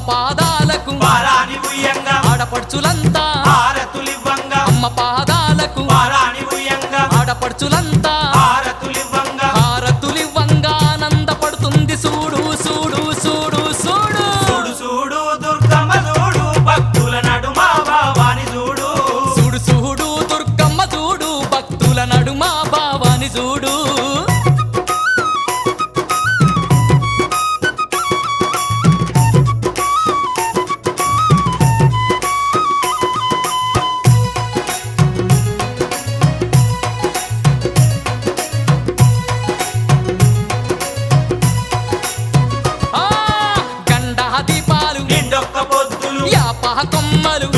పాదాలకు పారాని ఉయ్యంగా ఆడపడుచులంతా హారతులివ్వంగా అమ్మ పాదాలకు పారాని ఉయ్యంగా ఆడపడుచులంతా హారతులివ్వంగా హారతులివ్వంగా ఆనందపడుతుంది చూడు చూడు చూడు చూడు చూడు చూడు దుర్గమ్మ చూడు భక్తుల నడుమ భావాని చూడు చూడు చూడు దుర్గమ్మ చూడు భక్తుల నడుమ భావాని చూడు ఆ గండా దీపాలు నిండొక్క పొద్దులు యాప కొమ్మలు